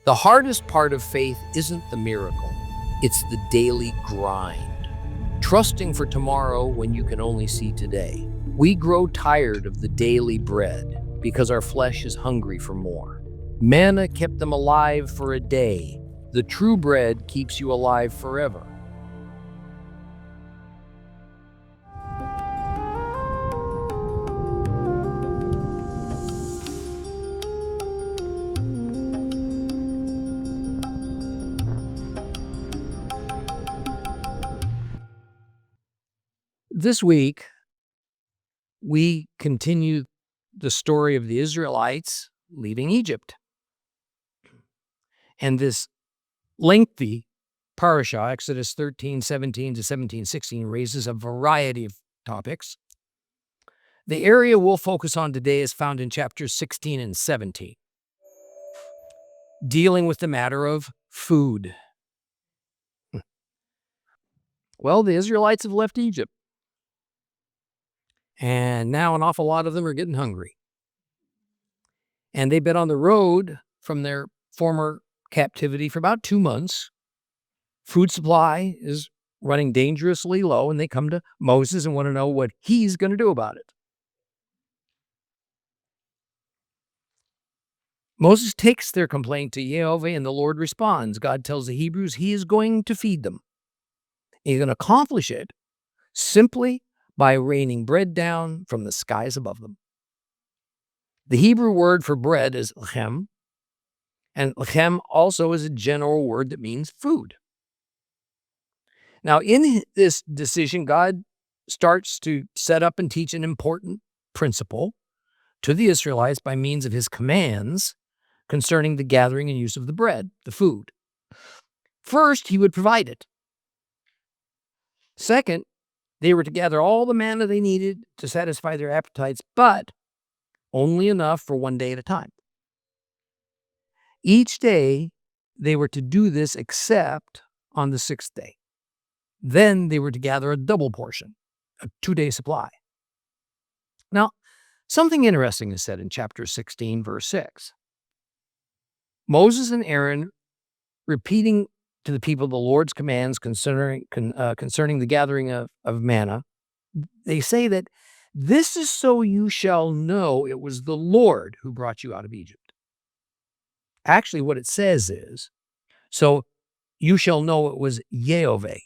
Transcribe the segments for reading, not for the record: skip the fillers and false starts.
The hardest part of faith isn't the miracle, it's the daily grind. Trusting for tomorrow when you can only see today. We grow tired of the daily bread because our flesh is hungry for more. Manna kept them alive for a day. The true bread keeps you alive forever. This week, we continue the story of the Israelites leaving Egypt. And this lengthy parasha, Exodus 13:17 to 17:16, raises a variety of topics. The area we'll focus on today is found in chapters 16 and 17, dealing with the matter of food. Well, the Israelites have left Egypt. And now an awful lot of them are getting hungry. And they've been on the road from their former captivity for about 2 months. Food supply is running dangerously low, and they come to Moses and want to know what he's going to do about it. Moses takes their complaint to Yahweh, and the Lord responds. God tells the Hebrews he is going to feed them. He's going to accomplish it simply by raining bread down from the skies above them. The Hebrew word for bread is lechem, and lechem also is a general word that means food. Now, in this decision, God starts to set up and teach an important principle to the Israelites by means of his commands concerning the gathering and use of the bread, the food. First, he would provide it. Second, they were to gather all the manna they needed to satisfy their appetites, but only enough for 1 day at a time. Each day, they were to do this except on the 6th day. Then they were to gather a double portion, a 2-day supply. Now, something interesting is said in chapter 16, verse 6. Moses and Aaron, repeating to the people the Lord's commands concerning the gathering of manna, they say that this is so you shall know it was the Lord who brought you out of Egypt. Actually, what it says is, so you shall know it was Yahweh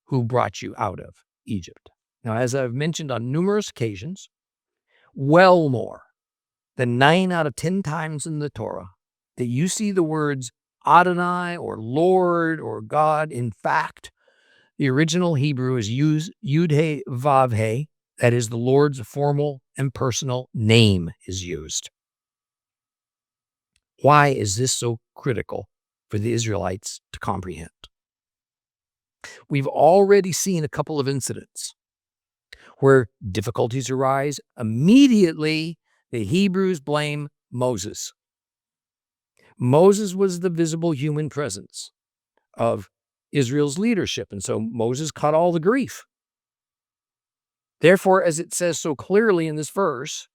who brought you out of Egypt. Now, as I've mentioned on numerous occasions, well more than 9 out of 10 times in the Torah that you see the words Adonai or Lord or God. In fact, the original Hebrew is Yud-He Vav-He, that is, the Lord's formal and personal name is used. Why is this so critical for the Israelites to comprehend? We've already seen a couple of incidents where difficulties arise. Immediately, the Hebrews blame Moses. Moses was the visible human presence of Israel's leadership, and so Moses caught all the grief. Therefore, as it says so clearly in this verse,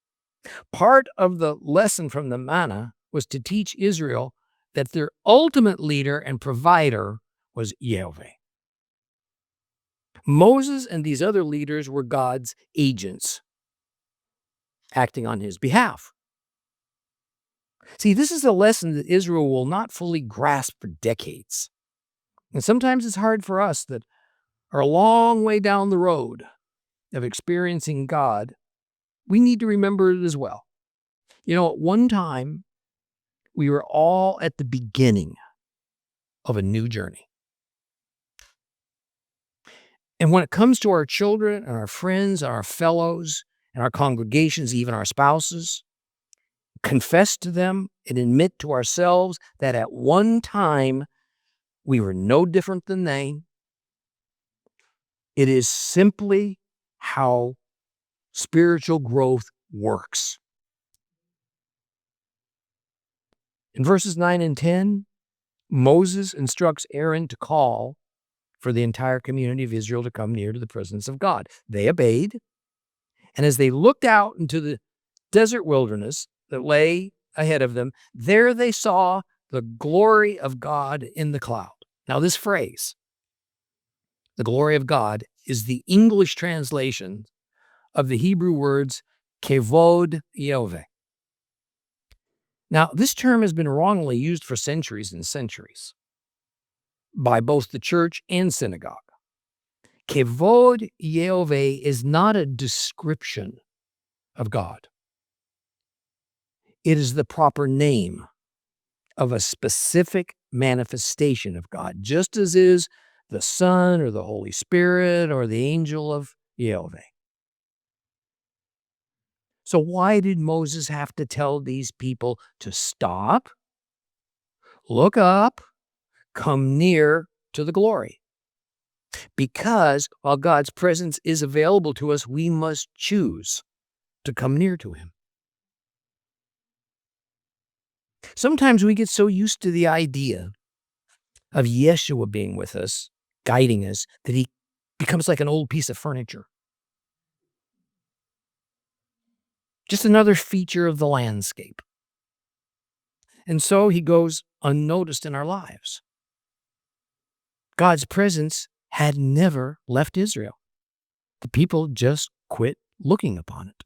part of the lesson from the manna was to teach Israel that their ultimate leader and provider was Yahweh. Moses and these other leaders were God's agents, acting on his behalf. See, this is a lesson that Israel will not fully grasp for decades. And sometimes it's hard for us that are a long way down the road of experiencing God. We need to remember it as well. You know, at one time, we were all at the beginning of a new journey. And when it comes to our children and our friends and our fellows and our congregations, even our spouses, confess to them and admit to ourselves that at one time we were no different than they. It is simply how spiritual growth works. In verses 9 and 10, Moses instructs Aaron to call for the entire community of Israel to come near to the presence of God. They obeyed, and as they looked out into the desert wilderness that lay ahead of them, there they saw the glory of God in the cloud. Now, this phrase, the glory of God, is the English translation of the Hebrew words kevod Yehovah. Now, this term has been wrongly used for centuries and centuries by both the church and synagogue. Kevod Yehovah is not a description of God. It is the proper name of a specific manifestation of God, just as is the Son or the Holy Spirit or the angel of Yehovah. So why did Moses have to tell these people to stop, look up, come near to the glory? Because while God's presence is available to us, we must choose to come near to him. Sometimes we get so used to the idea of Yeshua being with us, guiding us, that he becomes like an old piece of furniture. Just another feature of the landscape. And so he goes unnoticed in our lives. God's presence had never left Israel. The people just quit looking upon it.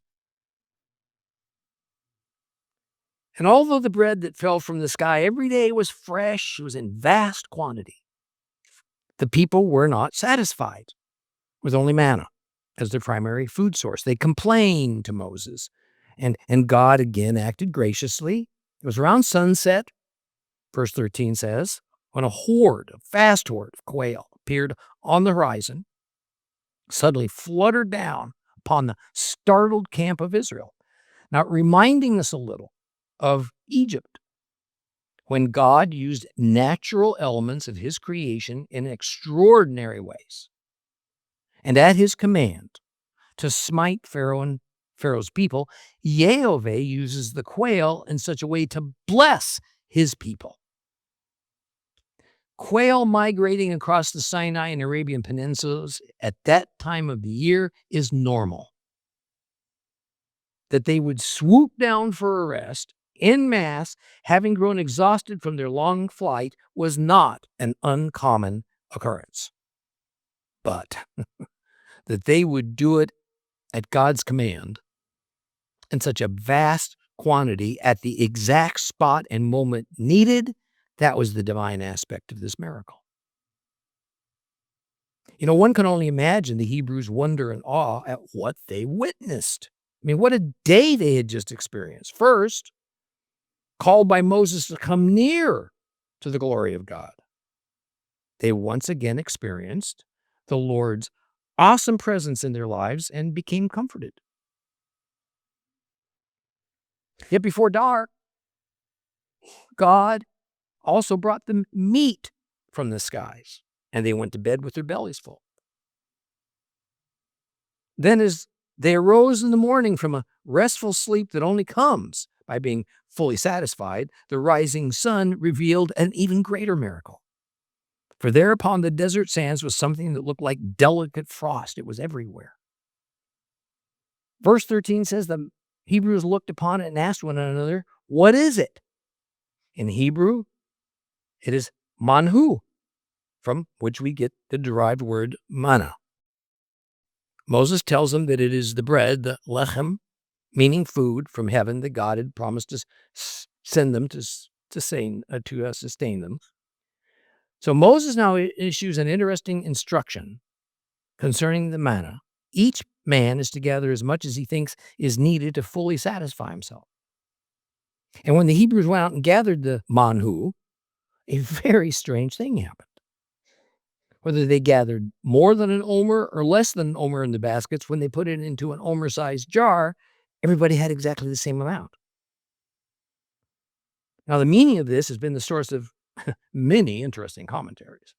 And although the bread that fell from the sky every day was fresh, it was in vast quantity, the people were not satisfied with only manna as their primary food source. They complained to Moses, and God again acted graciously. It was around sunset, verse 13 says, when a vast horde of quail appeared on the horizon, suddenly fluttered down upon the startled camp of Israel. Now, reminding us a little of Egypt, when God used natural elements of his creation in extraordinary ways, and at his command to smite Pharaoh and Pharaoh's people, Yehovah uses the quail in such a way to bless his people. Quail migrating across the Sinai and Arabian peninsulas at that time of the year is normal. That they would swoop down for a rest en masse, having grown exhausted from their long flight, was not an uncommon occurrence. But that they would do it at God's command in such a vast quantity at the exact spot and moment needed, that was the divine aspect of this miracle. You know, one can only imagine the Hebrews' wonder and awe at what they witnessed. I mean, what a day they had just experienced. First, called by Moses to come near to the glory of God. They once again experienced the Lord's awesome presence in their lives and became comforted. Yet before dark, God also brought them meat from the skies, and they went to bed with their bellies full. Then as they arose in the morning from a restful sleep that only comes by being fully satisfied, the rising sun revealed an even greater miracle. For there upon the desert sands was something that looked like delicate frost. It was everywhere. Verse 13 says the Hebrews looked upon it and asked one another, "What is it?" In Hebrew, it is manhu, from which we get the derived word manna. Moses tells them that it is the bread, the lechem, meaning food from heaven that God had promised to send them to sustain them. So Moses now issues an interesting instruction concerning the manna. Each man is to gather as much as he thinks is needed to fully satisfy himself. And when the Hebrews went out and gathered the manhu, a very strange thing happened. Whether they gathered more than an omer or less than an omer in the baskets, when they put it into an omer-sized jar, everybody had exactly the same amount. Now, the meaning of this has been the source of many interesting commentaries.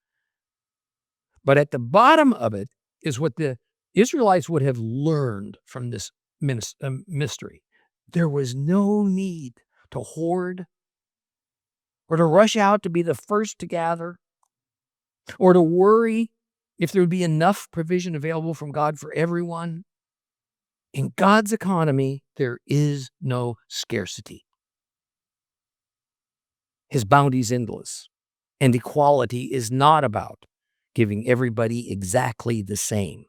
But at the bottom of it is what the Israelites would have learned from this mystery. There was no need to hoard or to rush out to be the first to gather or to worry if there would be enough provision available from God for everyone. In God's economy, there is no scarcity. His bounty is endless. And equality is not about giving everybody exactly the same.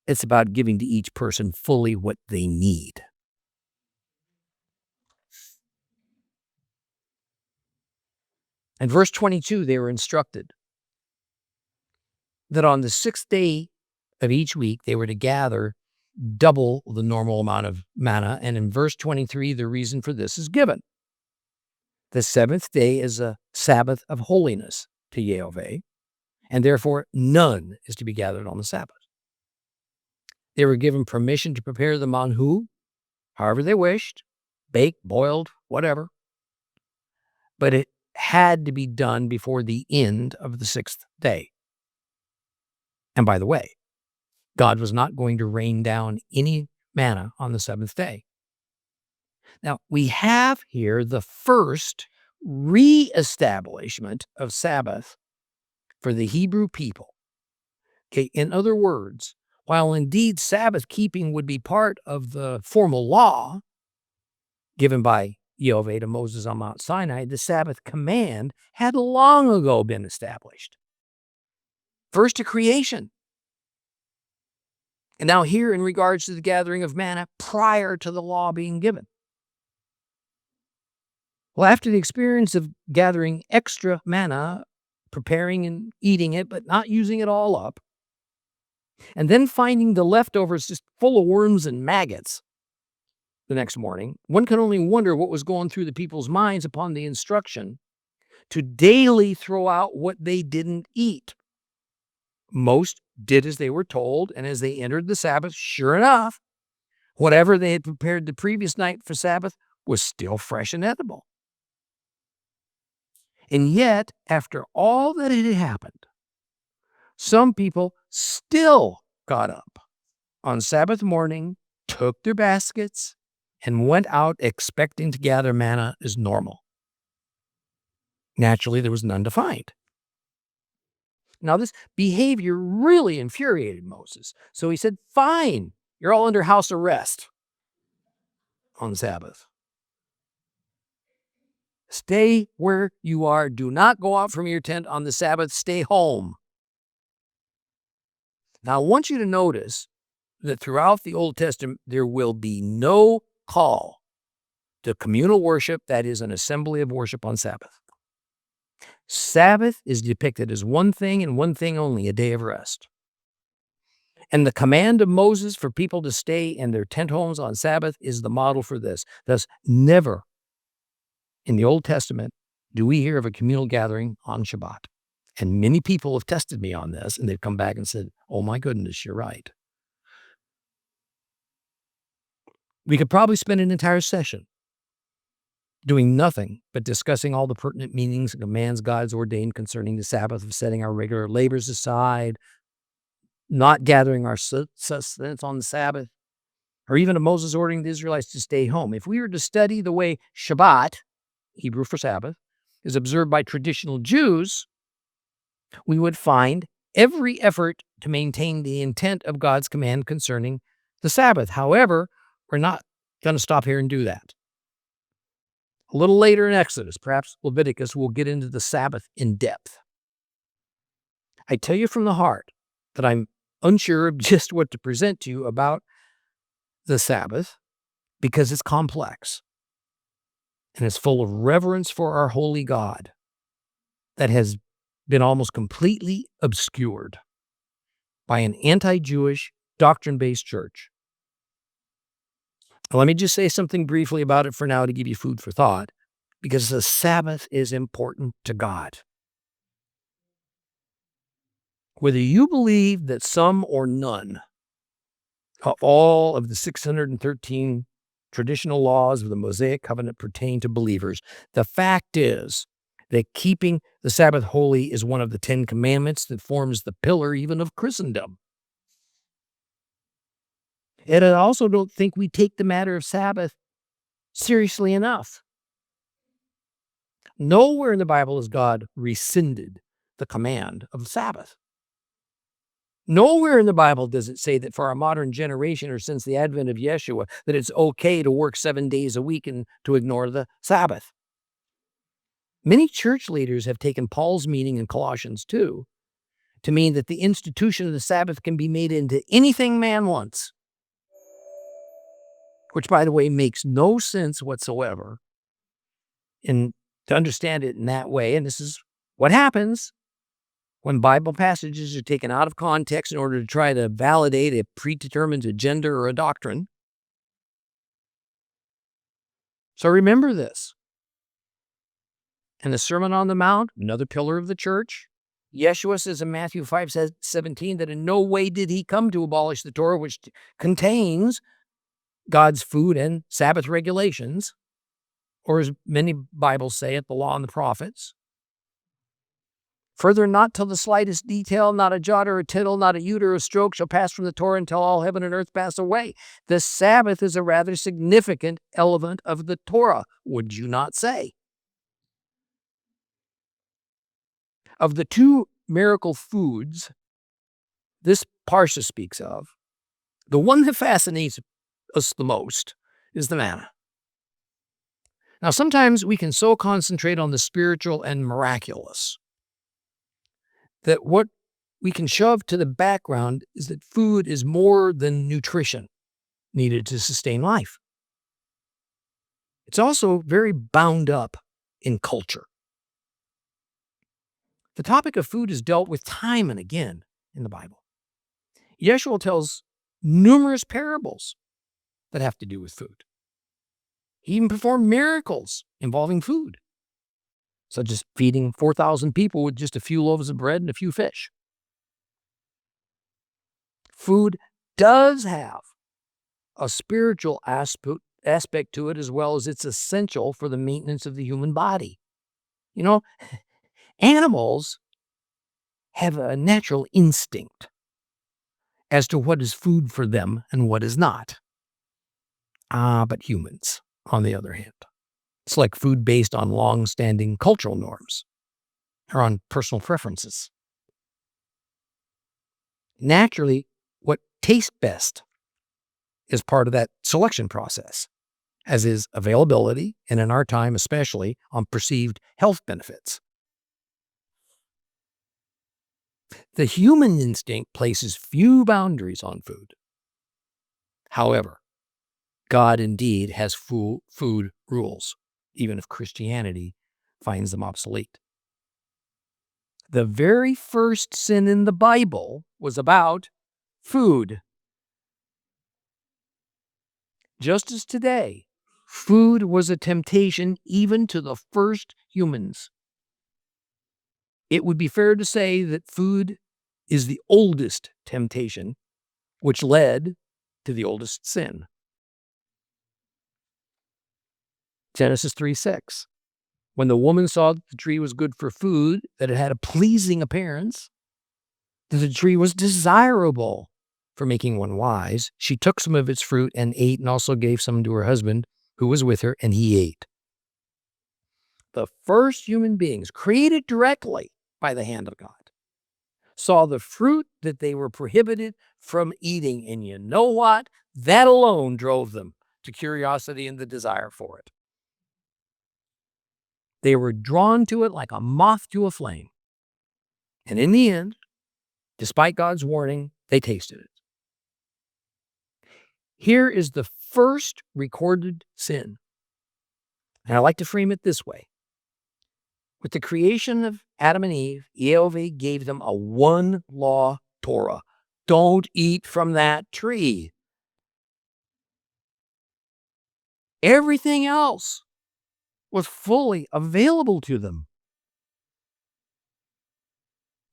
It's about giving to each person fully what they need. In verse 22, they were instructed that on the 6th day of each week, they were to gather double the normal amount of manna. And in verse 23, the reason for this is given. The 7th day is a Sabbath of holiness to Yehovah, and therefore none is to be gathered on the Sabbath. They were given permission to prepare the manhu, however they wished, baked, boiled, whatever. But it had to be done before the end of the 6th day. And by the way, God was not going to rain down any manna on the 7th day. Now, we have here the first reestablishment of Sabbath for the Hebrew people. Okay, in other words, while indeed Sabbath keeping would be part of the formal law given by Yehovah to Moses on Mount Sinai, the Sabbath command had long ago been established. First to creation. And now here in regards to the gathering of manna prior to the law being given. Well, after the experience of gathering extra manna, preparing and eating it, but not using it all up, and then finding the leftovers just full of worms and maggots the next morning, one can only wonder what was going through the people's minds upon the instruction to daily throw out what they didn't eat. Most did as they were told, and as they entered the Sabbath, sure enough, whatever they had prepared the previous night for Sabbath was still fresh and edible. And yet, after all that had happened, some people still got up on Sabbath morning, took their baskets, and went out expecting to gather manna as normal. Naturally, there was none to find. Now, this behavior really infuriated Moses. So he said, fine, you're all under house arrest on Sabbath. Stay where you are. Do not go out from your tent on the Sabbath. Stay home. Now, I want you to notice that throughout the Old Testament, there will be no call to communal worship, that is, an assembly of worship on Sabbath. Sabbath is depicted as one thing and one thing only, a day of rest. And the command of Moses for people to stay in their tent homes on Sabbath is the model for this. Thus, never in the Old Testament do we hear of a communal gathering on Shabbat. And many people have tested me on this, and they've come back and said, oh my goodness, you're right. We could probably spend an entire session doing nothing but discussing all the pertinent meanings and commands God's ordained concerning the Sabbath, of setting our regular labors aside, not gathering our sustenance on the Sabbath, or even of Moses ordering the Israelites to stay home. If we were to study the way Shabbat, Hebrew for Sabbath, is observed by traditional Jews, we would find every effort to maintain the intent of God's command concerning the Sabbath. However, we're not going to stop here and do that. A little later in Exodus, perhaps Leviticus, we'll get into the Sabbath in depth. I tell you from the heart that I'm unsure of just what to present to you about the Sabbath because it's complex and it's full of reverence for our holy God that has been almost completely obscured by an anti-Jewish, doctrine-based church. Let me just say something briefly about it for now to give you food for thought, because the Sabbath is important to God. Whether you believe that some or none of all of the 613 traditional laws of the Mosaic covenant pertain to believers, the fact is that keeping the Sabbath holy is one of the 10 commandments that forms the pillar even of Christendom. And I also don't think we take the matter of Sabbath seriously enough. Nowhere in the Bible has God rescinded the command of the Sabbath. Nowhere in the Bible does it say that for our modern generation or since the advent of Yeshua, that it's okay to work 7 days a week and to ignore the Sabbath. Many church leaders have taken Paul's meaning in Colossians 2 to mean that the institution of the Sabbath can be made into anything man wants, which, by the way, makes no sense whatsoever. And to understand it in that way, and this is what happens when Bible passages are taken out of context in order to try to validate a predetermined agenda or a doctrine. So remember this. In the Sermon on the Mount, another pillar of the church, Yeshua says in Matthew 5:17 that in no way did he come to abolish the Torah, which contains God's food and Sabbath regulations, or as many Bibles say it, the law and the prophets. Further, not till the slightest detail, not a jot or a tittle, not a jot or a stroke shall pass from the Torah until all heaven and earth pass away. The Sabbath is a rather significant element of the Torah, would you not say? Of the two miracle foods this parsha speaks of, the one that fascinates us the most is the manna. Now, sometimes we can so concentrate on the spiritual and miraculous that what we can shove to the background is that food is more than nutrition needed to sustain life. It's also very bound up in culture. The topic of food is dealt with time and again in the Bible. Yeshua tells numerous parables that have to do with food. He even performed miracles involving food, such as feeding 4,000 people with just a few loaves of bread and a few fish. Food does have a spiritual aspect to it, as well as it's essential for the maintenance of the human body. You know, animals have a natural instinct as to what is food for them and what is not. But humans, on the other hand, it's like food based on long-standing cultural norms or on personal preferences. Naturally, what tastes best is part of that selection process, as is availability, and in our time especially, on perceived health benefits. The human instinct places few boundaries on food. However, God indeed has food rules, even if Christianity finds them obsolete. The very first sin in the Bible was about food. Just as today, food was a temptation even to the first humans. It would be fair to say that food is the oldest temptation, which led to the oldest sin. Genesis 3:6. When the woman saw that the tree was good for food, that it had a pleasing appearance, that the tree was desirable for making one wise, she took some of its fruit and ate, and also gave some to her husband who was with her, and he ate. The first human beings, created directly by the hand of God, saw the fruit that they were prohibited from eating, and you know what? That alone drove them to curiosity and the desire for it. They were drawn to it like a moth to a flame. And in the end, despite God's warning, they tasted it. Here is the first recorded sin. And I like to frame it this way. With the creation of Adam and Eve, Yehovah gave them a one-law Torah. Don't eat from that tree. Everything else was fully available to them.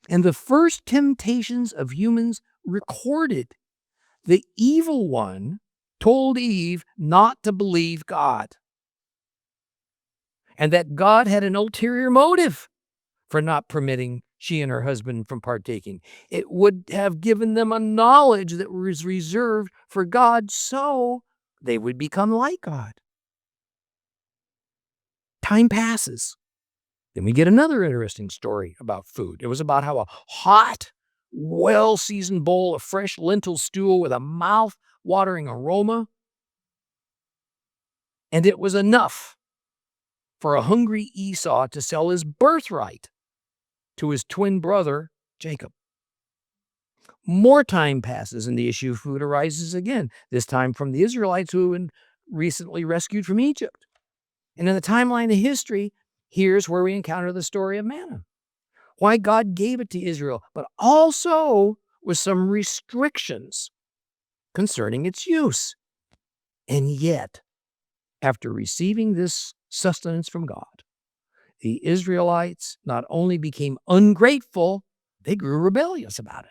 And the first temptations of humans recorded, the evil one told Eve not to believe God, and that God had an ulterior motive for not permitting she and her husband from partaking. It would have given them a knowledge that was reserved for God, so they would become like God. Time passes. Then we get another interesting story about food. It was about how a hot, well-seasoned bowl of fresh lentil stew with a mouth-watering aroma, and it was enough for a hungry Esau to sell his birthright to his twin brother, Jacob. More time passes and the issue of food arises again, this time from the Israelites who had been recently rescued from Egypt. And in the timeline of history, here's where we encounter the story of manna. Why God gave it to Israel, but also with some restrictions concerning its use. And yet, after receiving this sustenance from God, the Israelites not only became ungrateful, they grew rebellious about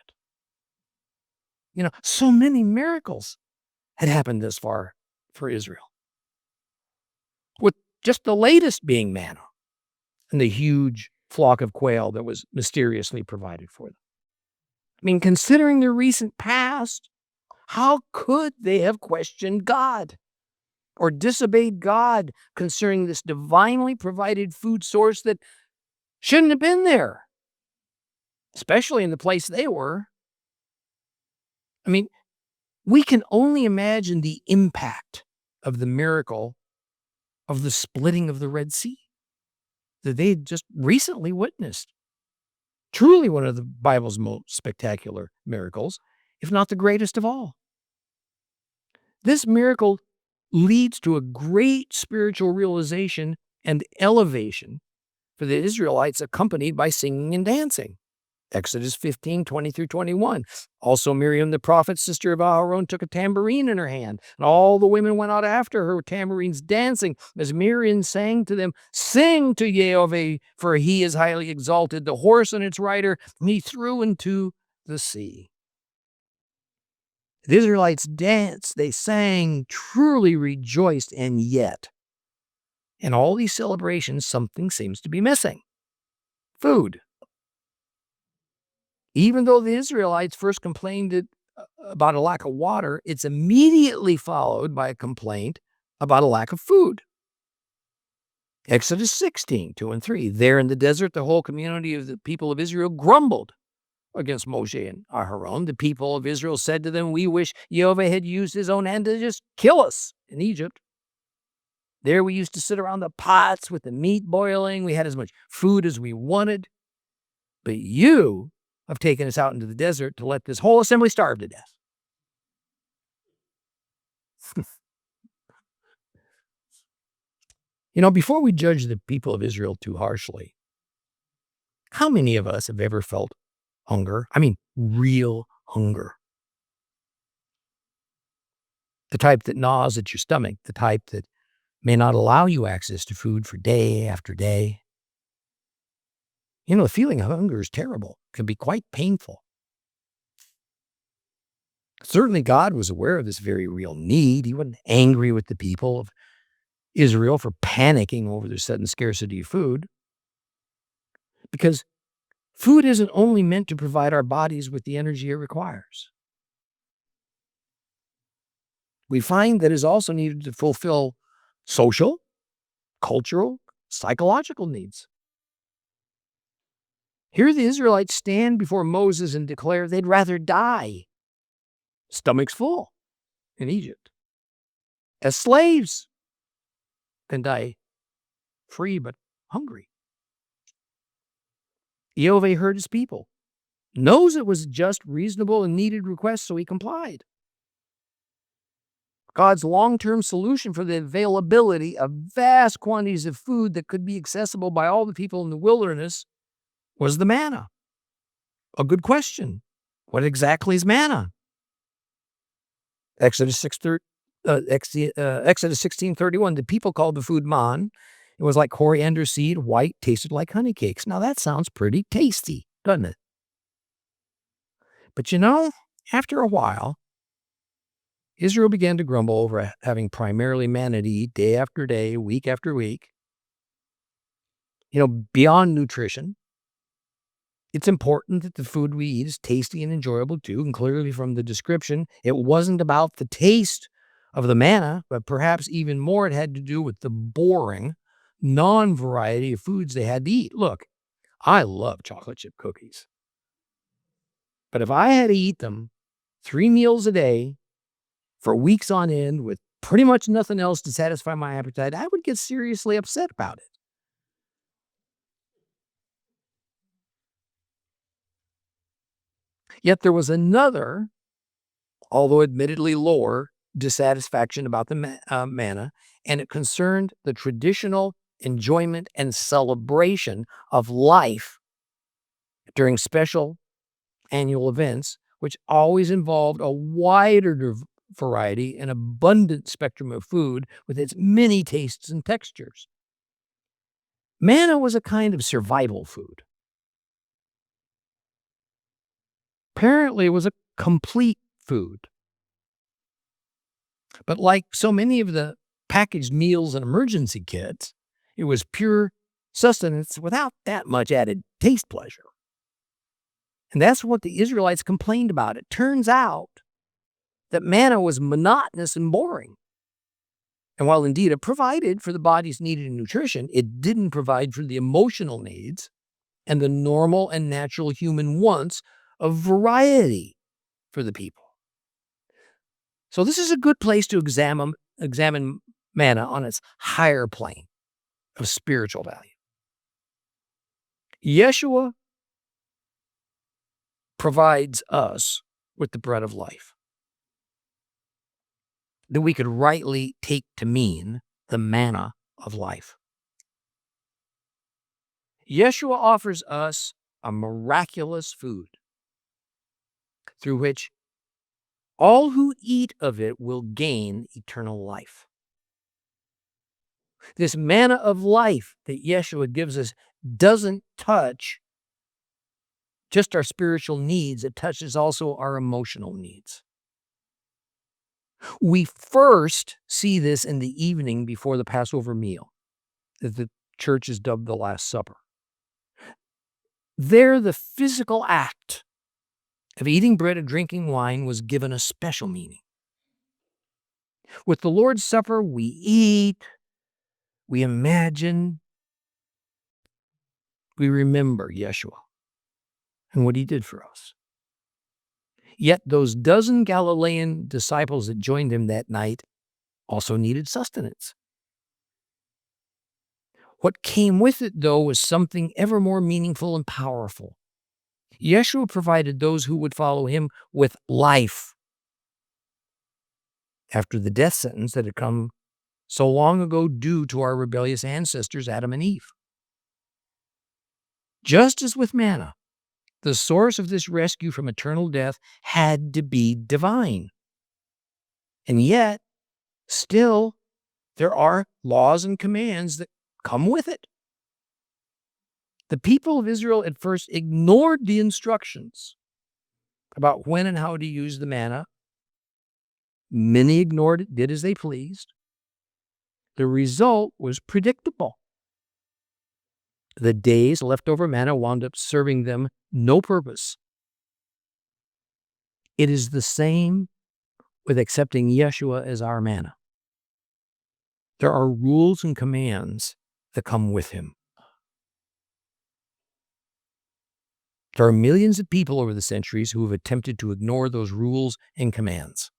it. So many miracles had happened this far for Israel, with just the latest being manna and the huge flock of quail that was mysteriously provided for them. I mean, considering their recent past, how could they have questioned God or disobeyed God concerning this divinely provided food source that shouldn't have been there, especially in the place they were? I mean, we can only imagine the impact of the miracle of the splitting of the Red Sea that they had just recently witnessed. Truly one of the Bible's most spectacular miracles, if not the greatest of all. This miracle leads to a great spiritual realization and elevation for the Israelites, accompanied by singing and dancing. Exodus 15, 20 through 21. Also, Miriam the prophet, sister of Aaron, took a tambourine in her hand, and all the women went out after her with tambourines dancing, as Miriam sang to them, "Sing to Yehovah, for he is highly exalted. The horse and its rider he threw into the sea." The Israelites danced, they sang, truly rejoiced, and yet, in all these celebrations, something seems to be missing. Food. Even though the Israelites first complained about a lack of water, it's immediately followed by a complaint about a lack of food. Exodus 16, 2 and 3. There in the desert, the whole community of the people of Israel grumbled against Moshe and Aharon. The people of Israel said to them, "We wish Yehovah had used his own hand to just kill us in Egypt. There we used to sit around the pots with the meat boiling. We had as much food as we wanted. But you have taken us out into the desert to let this whole assembly starve to death." Before we judge the people of Israel too harshly, how many of us have ever felt hunger? I mean, real hunger. The type that gnaws at your stomach, the type that may not allow you access to food for day after day. The feeling of hunger is terrible. It can be quite painful. Certainly, God was aware of this very real need. He wasn't angry with the people of Israel for panicking over their sudden scarcity of food. Because food isn't only meant to provide our bodies with the energy it requires. We find that it's also needed to fulfill social, cultural, psychological needs. Here the Israelites stand before Moses and declare they'd rather die, stomachs full, in Egypt, as slaves, than die free but hungry. Yehovah heard his people, knows it was a just, reasonable, and needed request, so he complied. God's long-term solution for the availability of vast quantities of food that could be accessible by all the people in the wilderness was the manna. A good question. What exactly is manna? Exodus 16:31, the people called the food man. It was like coriander seed, white, tasted like honey cakes. Now that sounds pretty tasty, doesn't it? But after a while, Israel began to grumble over having primarily manna to eat day after day, week after week. Beyond nutrition, it's important that the food we eat is tasty and enjoyable too. And clearly from the description, it wasn't about the taste of the manna, but perhaps even more it had to do with the boring, non-variety of foods they had to eat. Look, I love chocolate chip cookies. But if I had to eat them 3 meals a day for weeks on end with pretty much nothing else to satisfy my appetite, I would get seriously upset about it. Yet there was another, although admittedly lower, dissatisfaction about the manna, and it concerned the traditional enjoyment and celebration of life during special annual events, which always involved a wider variety and abundant spectrum of food with its many tastes and textures. Manna was a kind of survival food. Apparently, it was a complete food. But like so many of the packaged meals and emergency kits, it was pure sustenance without that much added taste pleasure. And that's what the Israelites complained about. It turns out that manna was monotonous and boring. And while indeed it provided for the body's needed nutrition, it didn't provide for the emotional needs and the normal and natural human wants of variety for the people. So this is a good place to examine manna on its higher plane of spiritual value. Yeshua provides us with the bread of life that we could rightly take to mean the manna of life. Yeshua offers us a miraculous food through which all who eat of it will gain eternal life. This manna of life that Yeshua gives us doesn't touch just our spiritual needs. It touches also our emotional needs. We first see this in the evening before the Passover meal, that the church is dubbed the Last Supper. There, the physical act of eating bread and drinking wine was given a special meaning. With the Lord's Supper, we eat, we imagine, we remember Yeshua and what he did for us. Yet those dozen Galilean disciples that joined him that night also needed sustenance. What came with it, though, was something ever more meaningful and powerful. Yeshua provided those who would follow him with life after the death sentence that had come so long ago due to our rebellious ancestors, Adam and Eve. Just as with manna, the source of this rescue from eternal death had to be divine. And yet, still, there are laws and commands that come with it. The people of Israel at first ignored the instructions about when and how to use the manna. Many ignored it, did as they pleased. The result was predictable. The day's leftover manna wound up serving them no purpose. It is the same with accepting Yeshua as our manna. There are rules and commands that come with him. There are millions of people over the centuries who have attempted to ignore those rules and commands,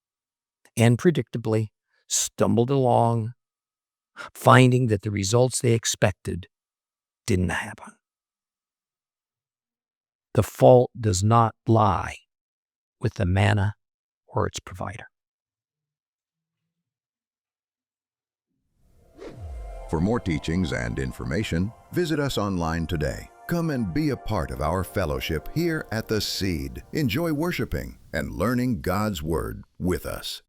and predictably stumbled along, finding that the results they expected didn't happen. The fault does not lie with the manna or its provider. For more teachings and information, visit us online today. Come and be a part of our fellowship here at The Seed. Enjoy worshiping and learning God's Word with us.